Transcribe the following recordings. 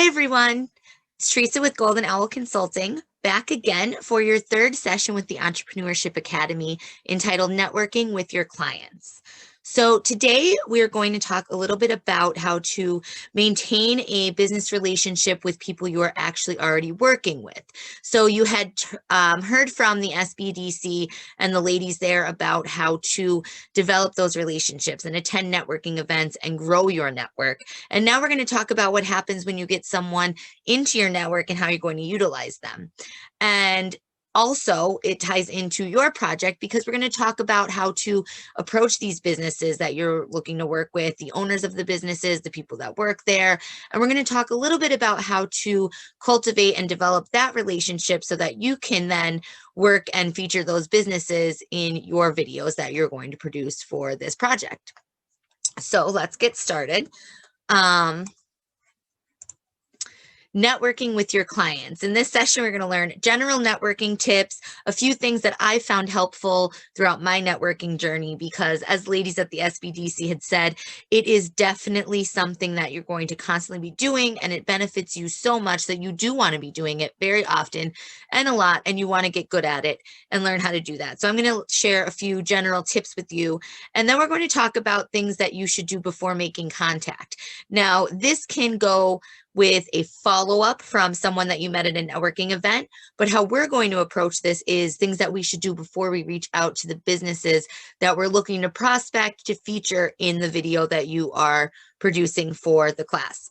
everyone, it's Theresa with Golden Owl Consulting, back again for your third session with the Entrepreneurship Academy entitled Networking with Your Clients. So today we're going to talk a little bit about how to maintain a business relationship with people you are actually already working with. So you had heard from the SBDC and the ladies there about how to develop those relationships and attend networking events and grow your network. And now we're going to talk about what happens when you get someone into your network and how you're going to utilize them. And also, it ties into your project because we're going to talk about how to approach these businesses that you're looking to work with, the owners of the businesses, the people that work there. And we're going to talk a little bit about how to cultivate and develop that relationship so that you can then work and feature those businesses in your videos that you're going to produce for this project. So let's get started. Networking with your clients. In this session, we're going to learn general networking tips, a few things that I found helpful throughout my networking journey, because as ladies at the SBDC had said, it is definitely something that you're going to constantly be doing, and it benefits you so much that you do want to be doing it very often and a lot, and you want to get good at it and learn how to do that. So I'm going to share a few general tips with you, and then we're going to talk about things that you should do before making contact. Now, this can go with a follow-up from someone that you met at a networking event. But how we're going to approach this is things that we should do before we reach out to the businesses that we're looking to prospect to feature in the video that you are producing for the class.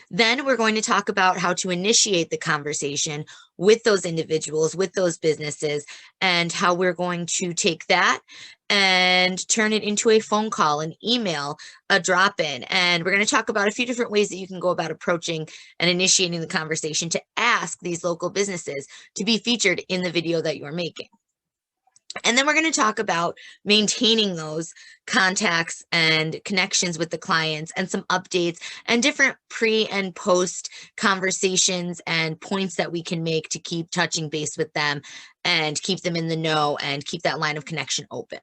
Then we're going to talk about how to initiate the conversation with those individuals, with those businesses, and how we're going to take that and turn it into a phone call, an email, a drop-in. And we're going to talk about a few different ways that you can go about approaching and initiating the conversation to ask these local businesses to be featured in the video that you're making. And then we're going to talk about maintaining those contacts and connections with the clients and some updates and different pre and post conversations and points that we can make to keep touching base with them and keep them in the know and keep that line of connection open.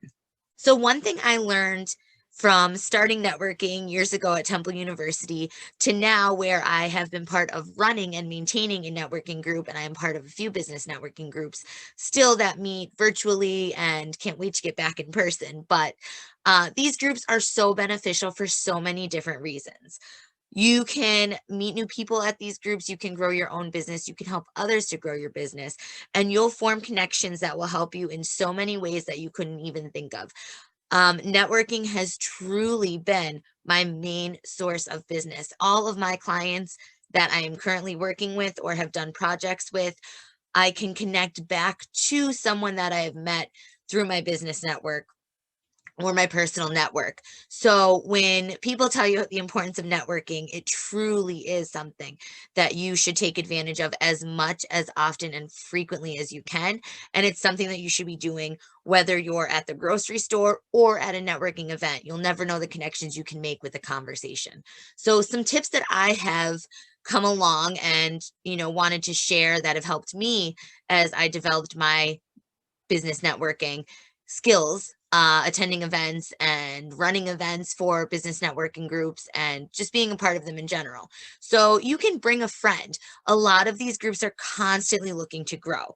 So one thing I learned from starting networking years ago at Temple University to now where I have been part of running and maintaining a networking group, and I am part of a few business networking groups still that meet virtually and can't wait to get back in person. But these groups are so beneficial for so many different reasons. You can meet new people at these groups. You can grow your own business. You can help others to grow your business, and you'll form connections that will help you in so many ways that you couldn't even think of. Networking has truly been my main source of business. All of my clients that I am currently working with or have done projects with, I can connect back to someone that I have met through my business network or my personal network. So when people tell you the importance of networking, it truly is something that you should take advantage of as much, as often, and frequently as you can. And it's something that you should be doing whether you're at the grocery store or at a networking event. You'll never know the connections you can make with a conversation. So some tips that I have come along and, wanted to share that have helped me as I developed my business networking skills, attending events and running events for business networking groups and just being a part of them in general. So you can bring a friend. A lot of these groups are constantly looking to grow.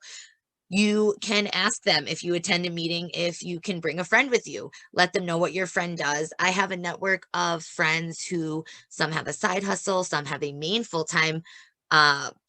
You can ask them if you attend a meeting, if you can bring a friend with you, let them know what your friend does. I have a network of friends who some have a side hustle, some have a main full-time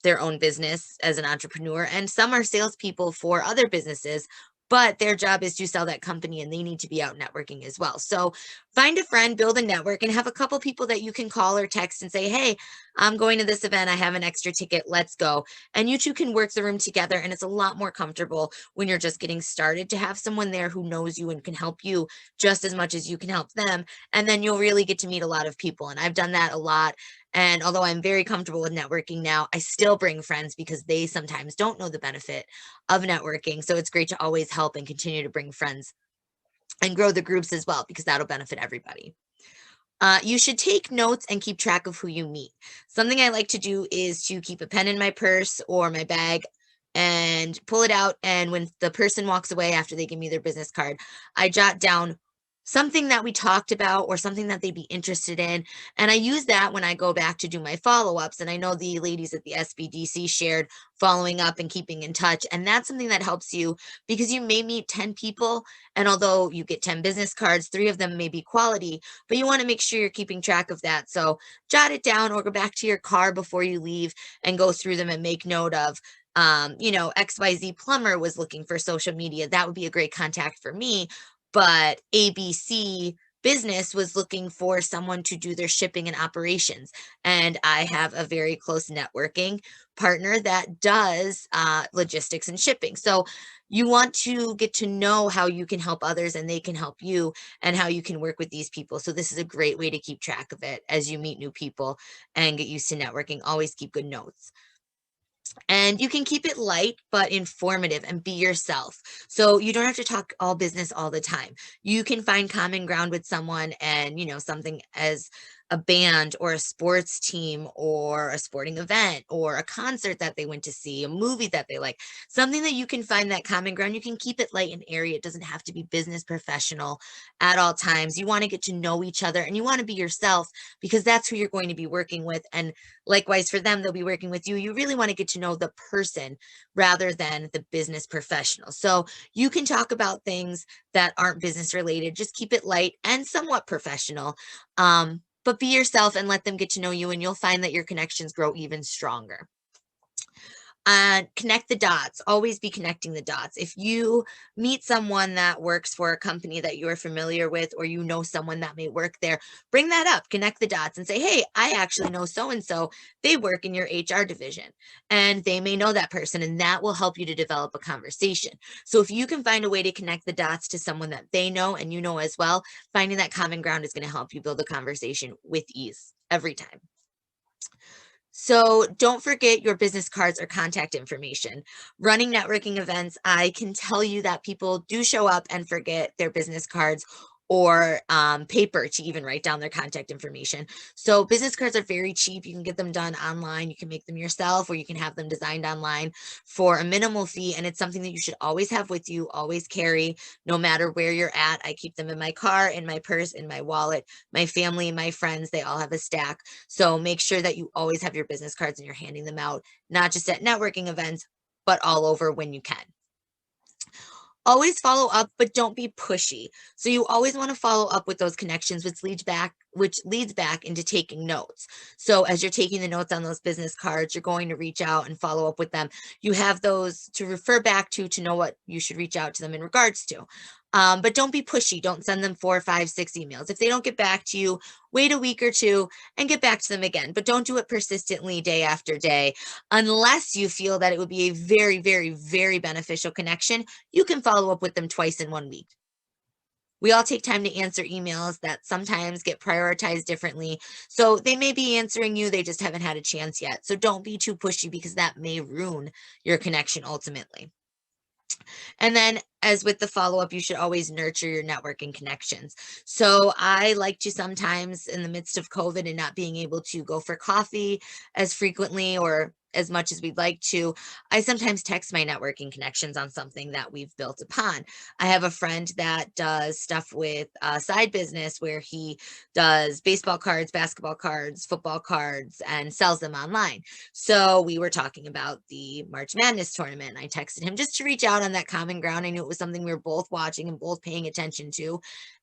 their own business as an entrepreneur, and some are salespeople for other businesses, but their job is to sell that company and they need to be out networking as well. So find a friend, build a network, and have a couple people that you can call or text and say, hey, I'm going to this event. I have an extra ticket. Let's go. And you two can work the room together. And it's a lot more comfortable when you're just getting started to have someone there who knows you and can help you just as much as you can help them. And then you'll really get to meet a lot of people. And I've done that a lot. And although I'm very comfortable with networking now, I still bring friends because they sometimes don't know the benefit of networking. So it's great to always help and continue to bring friends and grow the groups as well, because that'll benefit everybody. You should take notes and keep track of who you meet. Something I like to do is to keep a pen in my purse or my bag and pull it out. And when the person walks away after they give me their business card, I jot down something that we talked about or something that they'd be interested in. And I use that when I go back to do my follow-ups. And I know the ladies at the SBDC shared following up and keeping in touch. And that's something that helps you because you may meet 10 people. And although you get 10 business cards, 3 of them may be quality, but you want to make sure you're keeping track of that. So jot it down or go back to your car before you leave and go through them and make note of, XYZ plumber was looking for social media. That would be a great contact for me. But ABC business was looking for someone to do their shipping and operations. And I have a very close networking partner that does logistics and shipping. So you want to get to know how you can help others and they can help you and how you can work with these people. So this is a great way to keep track of it as you meet new people and get used to networking. Always keep good notes. And you can keep it light but informative and be yourself. So you don't have to talk all business all the time. You can find common ground with someone and, something as a band or a sports team or a sporting event or a concert that they went to see, a movie that they like, something that you can find that common ground. You can keep it light and airy. It doesn't have to be business professional at all times. You want to get to know each other and you want to be yourself because that's who you're going to be working with. And likewise for them, they'll be working with you. You really want to get to know the person rather than the business professional. So you can talk about things that aren't business related. Just keep it light and somewhat professional. But be yourself and let them get to know you, and you'll find that your connections grow even stronger. Connect the dots. Always be connecting the dots. If you meet someone that works for a company that you're familiar with, or someone that may work there, bring that up, connect the dots and say, hey, I actually know so-and-so. They work in your HR division and they may know that person, and that will help you to develop a conversation. So if you can find a way to connect the dots to someone that they know and you know as well, finding that common ground is going to help you build a conversation with ease every time. So don't forget your business cards or contact information. Running networking events, I can tell you that people do show up and forget their business cards or paper to even write down their contact information. So business cards are very cheap. You can get them done online. You can make them yourself, or you can have them designed online for a minimal fee. And it's something that you should always have with you, always carry, no matter where you're at. I keep them in my car, in my purse, in my wallet. My family, my friends, they all have a stack. So make sure that you always have your business cards and you're handing them out, not just at networking events, but all over when you can. Always follow up, but don't be pushy. So you always want to follow up with those connections, which leads back into taking notes. So as you're taking the notes on those business cards, you're going to reach out and follow up with them. You have those to refer back to know what you should reach out to them in regards to. But don't be pushy. Don't send them 4, 5, 6 emails. If they don't get back to you, wait a week or two and get back to them again. But don't do it persistently day after day unless you feel that it would be a very, very, very beneficial connection. You can follow up with them twice in 1 week. We all take time to answer emails that sometimes get prioritized differently. So they may be answering you, they just haven't had a chance yet. So don't be too pushy because that may ruin your connection ultimately. And then, as with the follow up, you should always nurture your networking connections. So I like to sometimes, in the midst of COVID and not being able to go for coffee as frequently or as much as we'd like to, I sometimes text my networking connections on something that we've built upon. I have a friend that does stuff with a side business where he does baseball cards, basketball cards, football cards, and sells them online. So we were talking about the March Madness tournament. I texted him just to reach out on that common ground. I knew it was something we were both watching and both paying attention to,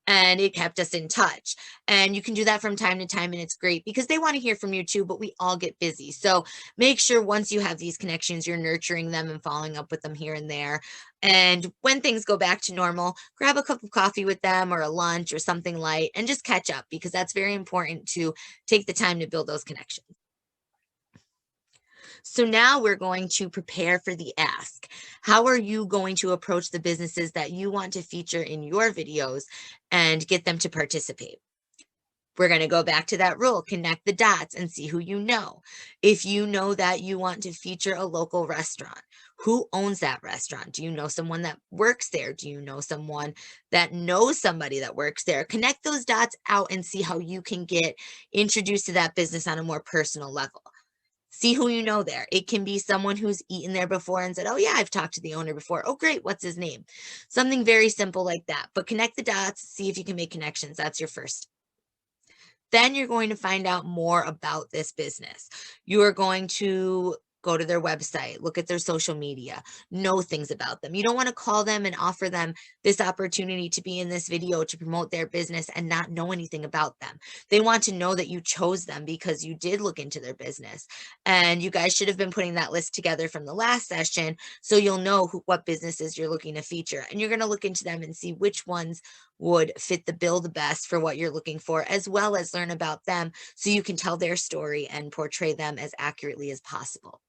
and it kept us in touch. And you can do that from time to time, and it's great because they want to hear from you too, but we all get busy. So make sure once you have these connections, you're nurturing them and following up with them here and there. And when things go back to normal, grab a cup of coffee with them or a lunch or something light and just catch up, because that's very important to take the time to build those connections. So now we're going to prepare for the ask. How are you going to approach the businesses that you want to feature in your videos and get them to participate? We're going to go back to that rule, connect the dots and see who you know. If you know that you want to feature a local restaurant, who owns that restaurant? Do you know someone that works there? Do you know someone that knows somebody that works there? Connect those dots out and see how you can get introduced to that business on a more personal level. See who you know there. It can be someone who's eaten there before and said, oh yeah, I've talked to the owner before. Oh great, what's his name? Something very simple like that. But connect the dots, see if you can make connections. That's your first. Then you're going to find out more about this business. You are going to go to their website, look at their social media, know things about them. You don't want to call them and offer them this opportunity to be in this video to promote their business and not know anything about them. They want to know that you chose them because you did look into their business. And you guys should have been putting that list together from the last session so you'll know what businesses you're looking to feature. And you're going to look into them and see which ones would fit the bill the best for what you're looking for, as well as learn about them so you can tell their story and portray them as accurately as possible.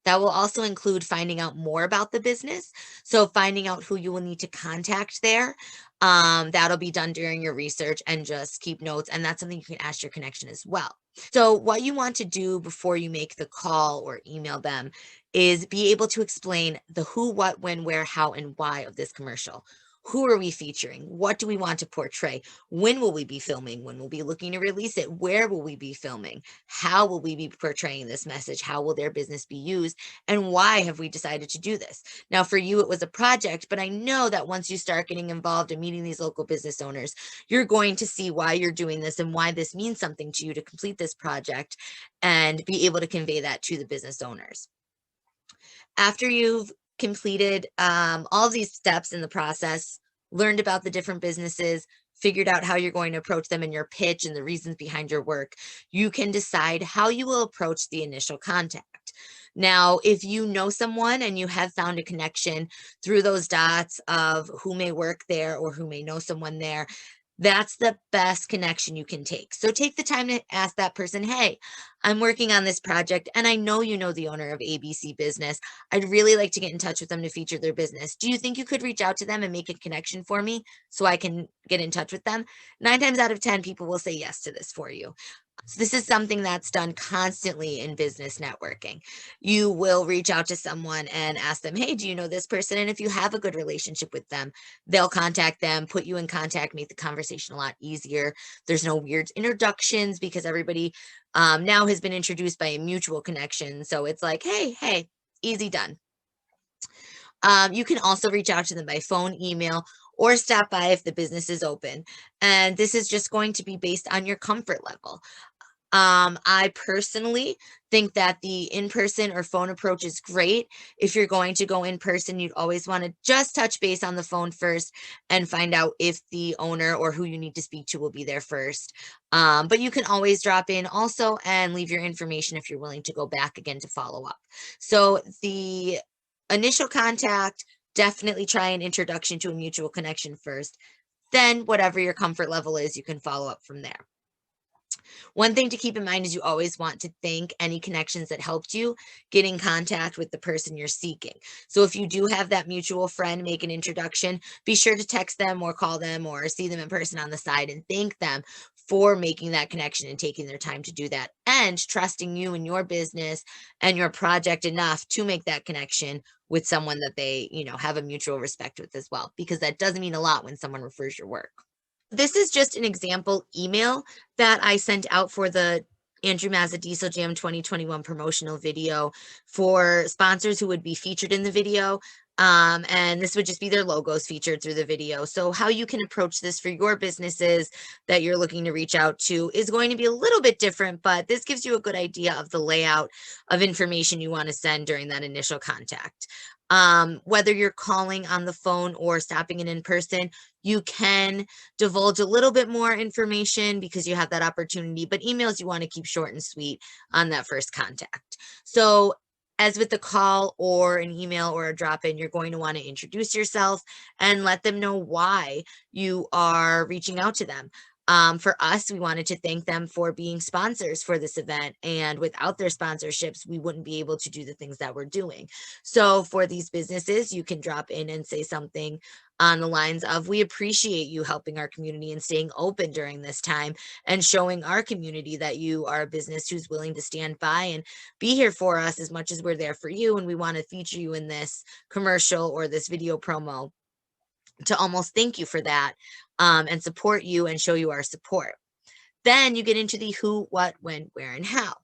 That will also include finding out more about the business. So finding out who you will need to contact there. That'll be done during your research, and just keep notes. And that's something you can ask your connection as well. So what you want to do before you make the call or email them is be able to explain the who, what, when, where, how, and why of this commercial. Who are we featuring? What do we want to portray? When will we be filming? When will we be looking to release it? Where will we be filming? How will we be portraying this message? How will their business be used? And why have we decided to do this? Now, for you, it was a project, but I know that once you start getting involved and meeting these local business owners, you're going to see why you're doing this and why this means something to you to complete this project, and be able to convey that to the business owners. After you've completed all of these steps in the process, learned about the different businesses, figured out how you're going to approach them in your pitch and the reasons behind your work, you can decide how you will approach the initial contact. Now, if you know someone and you have found a connection through those dots of who may work there or who may know someone there, that's the best connection you can take. So take the time to ask that person, hey, I'm working on this project and I know you know the owner of ABC business. I'd really like to get in touch with them to feature their business. Do you think you could reach out to them and make a connection for me so I can get in touch with them? 9 times out of 10, people will say yes to this for you. So this is something that's done constantly in business networking. You will reach out to someone and ask them, hey, do you know this person? And if you have a good relationship with them, they'll contact them, put you in contact, make the conversation a lot easier. There's no weird introductions because everybody now has been introduced by a mutual connection. So it's like, hey, easy done. You can also reach out to them by phone, email, or stop by if the business is open. And this is just going to be based on your comfort level. I personally think that the in-person or phone approach is great. If you're going to go in person, you'd always want to just touch base on the phone first and find out if the owner or who you need to speak to will be there first. But you can always drop in also and leave your information if you're willing to go back again to follow up. So the initial contact, definitely try an introduction to a mutual connection first. Then whatever your comfort level is, you can follow up from there. One thing to keep in mind is you always want to thank any connections that helped you get in contact with the person you're seeking. So if you do have that mutual friend make an introduction, be sure to text them or call them or see them in person on the side and thank them for making that connection and taking their time to do that, and trusting you and your business and your project enough to make that connection with someone that they, have a mutual respect with as well, because that does mean a lot when someone refers your work. This is just an example email that I sent out for the Andrew Mazza Diesel Jam 2021 promotional video for sponsors who would be featured in the video. And this would just be their logos featured through the video. So how you can approach this for your businesses that you're looking to reach out to is going to be a little bit different, but this gives you a good idea of the layout of information you want to send during that initial contact. Whether you're calling on the phone or stopping in person, you can divulge a little bit more information because you have that opportunity, but emails you want to keep short and sweet on that first contact. So as with the call or an email or a drop-in, you're going to want to introduce yourself and let them know why you are reaching out to them. For us, we wanted to thank them for being sponsors for this event. And without their sponsorships, we wouldn't be able to do the things that we're doing. So for these businesses, you can drop in and say something on the lines of, we appreciate you helping our community and staying open during this time and showing our community that you are a business who's willing to stand by and be here for us as much as we're there for you. And we want to feature you in this commercial or this video promo to almost thank you for that, and support you and show you our support. Then you get into the who, what, when, where, and how.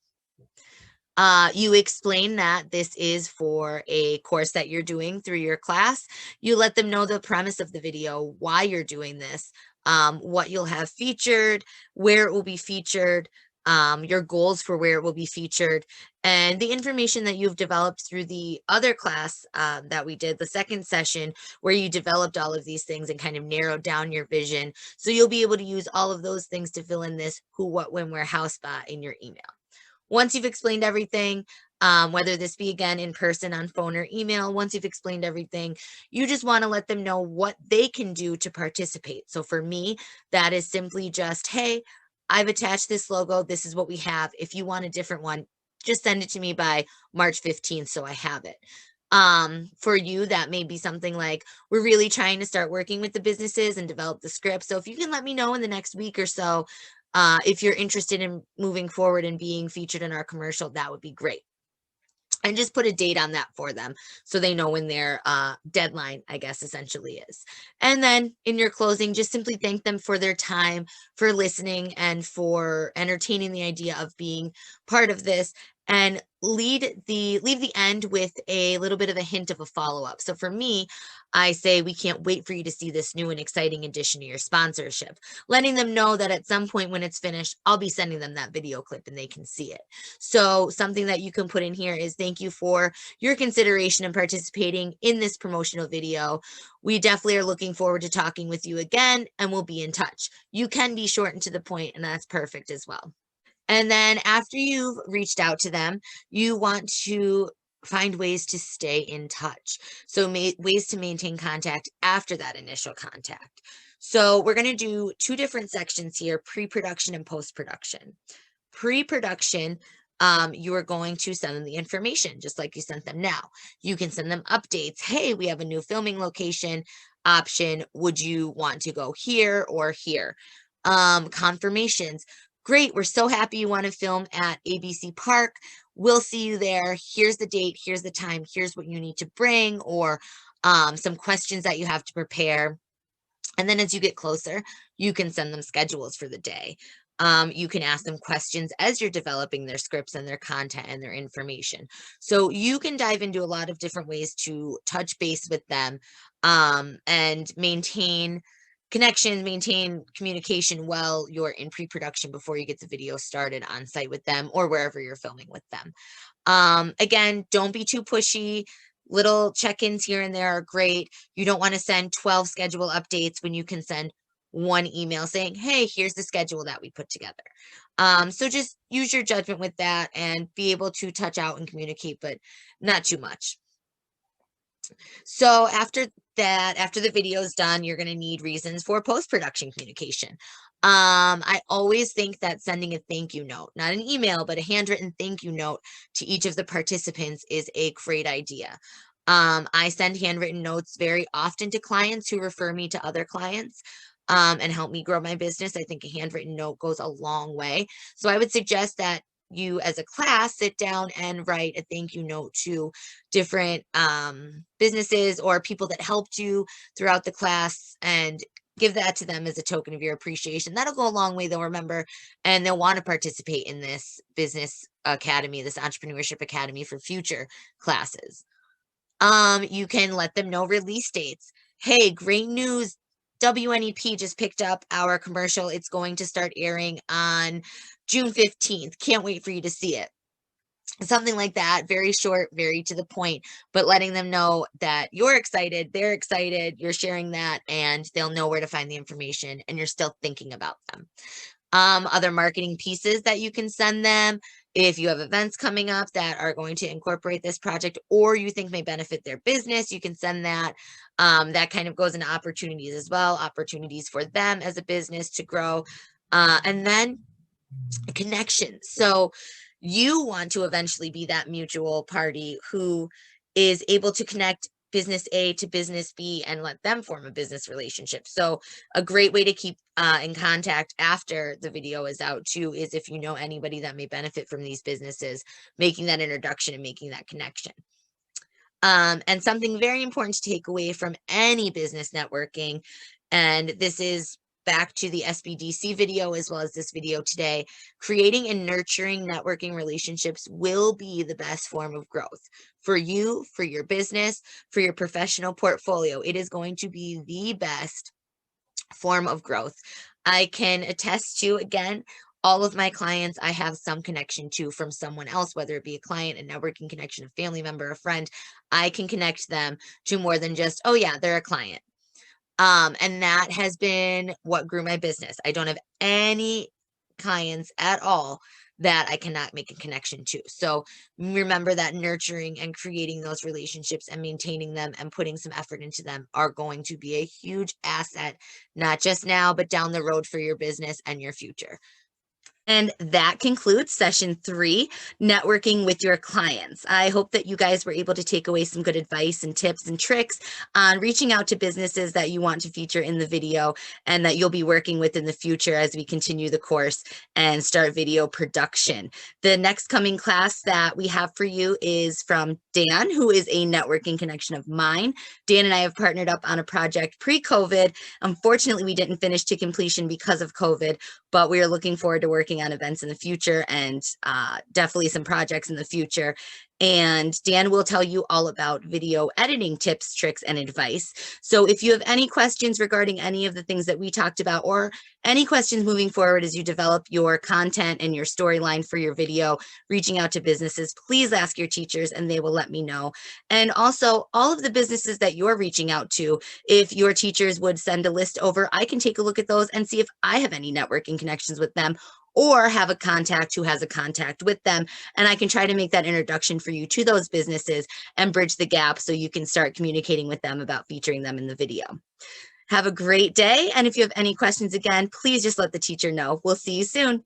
You explain that this is for a course that you're doing through your class. You let them know the premise of the video, why you're doing this, what you'll have featured, where it will be featured, your goals for where it will be featured, and the information that you've developed through the other class that we did, the second session, where you developed all of these things and kind of narrowed down your vision. So you'll be able to use all of those things to fill in this who, what, when, where, how spot in your email. Once you've explained everything, whether this be again in person, on phone, or email, once you've explained everything, you just want to let them know what they can do to participate. So for me, that is simply just, hey, I've attached this logo. This is what we have. If you want a different one, just send it to me by March 15th so I have it. For you, that may be something like, we're really trying to start working with the businesses and develop the script. So if you can let me know in the next week or so, if you're interested in moving forward and being featured in our commercial, that would be great. And just put a date on that for them so they know when their deadline, I guess, essentially is. And then in your closing, just simply thank them for their time, for listening, and for entertaining the idea of being part of this, and leave the end with a little bit of a hint of a follow-up. So for me, I say, we can't wait for you to see this new and exciting addition to your sponsorship, letting them know that at some point when it's finished, I'll be sending them that video clip and they can see it. So something that you can put in here is, thank you for your consideration and participating in this promotional video. We definitely are looking forward to talking with you again, and we'll be in touch. You can be short and to the point, and that's perfect as well. And then after you've reached out to them, you want to find ways to stay in touch. So ways to maintain contact after that initial contact. So we're going to do two different sections here, pre-production and post-production. Pre-production, you are going to send them the information just like you sent them now. You can send them updates. Hey, we have a new filming location option. Would you want to go here or here? Confirmations. Great, we're so happy you want to film at ABC Park. We'll see you there. Here's the date, here's the time, here's what you need to bring, or some questions that you have to prepare. And then as you get closer, you can send them schedules for the day. You can ask them questions as you're developing their scripts and their content and their information. So you can dive into a lot of different ways to touch base with them, and maintain connection, maintain communication while you're in pre-production before you get the video started on site with them or wherever you're filming with them. Again, don't be too pushy. Little check-ins here and there are great. You don't want to send 12 schedule updates when you can send one email saying, hey, here's the schedule that we put together. So just use your judgment with that and be able to touch out and communicate, but not too much. So after that, after the video is done, you're going to need reasons for post-production communication. I always think that sending a thank you note, not an email, but a handwritten thank you note to each of the participants is a great idea. I send handwritten notes very often to clients who refer me to other clients, and help me grow my business. I think a handwritten note goes a long way. So I would suggest that you as a class sit down and write a thank you note to different businesses or people that helped you throughout the class, and give that to them as a token of your appreciation. That'll go a long way. They'll remember, and they'll want to participate in this business academy, this entrepreneurship academy, for future classes. You can let them know release dates. Hey, great news. WNEP just picked up our commercial. It's going to start airing on June 15th. Can't wait for you to see it. Something like that, very short, very to the point, but letting them know that you're excited, they're excited, you're sharing that, and they'll know where to find the information, and you're still thinking about them. Other marketing pieces that you can send them, if you have events coming up that are going to incorporate this project or you think may benefit their business, you can send that. That kind of goes into opportunities as well, opportunities for them as a business to grow. And then connections. So you want to eventually be that mutual party who is able to connect business A to business B and let them form a business relationship. So a great way to keep in contact after the video is out too is if you know anybody that may benefit from these businesses, making that introduction and making that connection. And something very important to take away from any business networking, and this is back to the SBDC video as well as this video today, creating and nurturing networking relationships will be the best form of growth for you, for your business, for your professional portfolio. It is going to be the best form of growth. I can attest to, again, all of my clients I have some connection to from someone else, whether it be a client, a networking connection, a family member, a friend. I can connect them to more than just, oh yeah, they're a client. And that has been what grew my business. I don't have any clients at all that I cannot make a connection to. So remember that nurturing and creating those relationships and maintaining them and putting some effort into them are going to be a huge asset, not just now, but down the road for your business and your future. And that concludes session 3, networking with your clients. I hope that you guys were able to take away some good advice and tips and tricks on reaching out to businesses that you want to feature in the video and that you'll be working with in the future as we continue the course and start video production. The next coming class that we have for you is from Dan, who is a networking connection of mine. Dan and I have partnered up on a project pre-COVID. Unfortunately, we didn't finish to completion because of COVID, but we are looking forward to working on events in the future and definitely some projects in the future. And Dan will tell you all about video editing tips, tricks, and advice. So if you have any questions regarding any of the things that we talked about, or any questions moving forward as you develop your content and your storyline for your video, reaching out to businesses, please ask your teachers and they will let me know. And also all of the businesses that you're reaching out to, if your teachers would send a list over, I can take a look at those and see if I have any networking connections with them, or have a contact who has a contact with them. And I can try to make that introduction for you to those businesses and bridge the gap so you can start communicating with them about featuring them in the video. Have a great day. And if you have any questions, again, please just let the teacher know. We'll see you soon.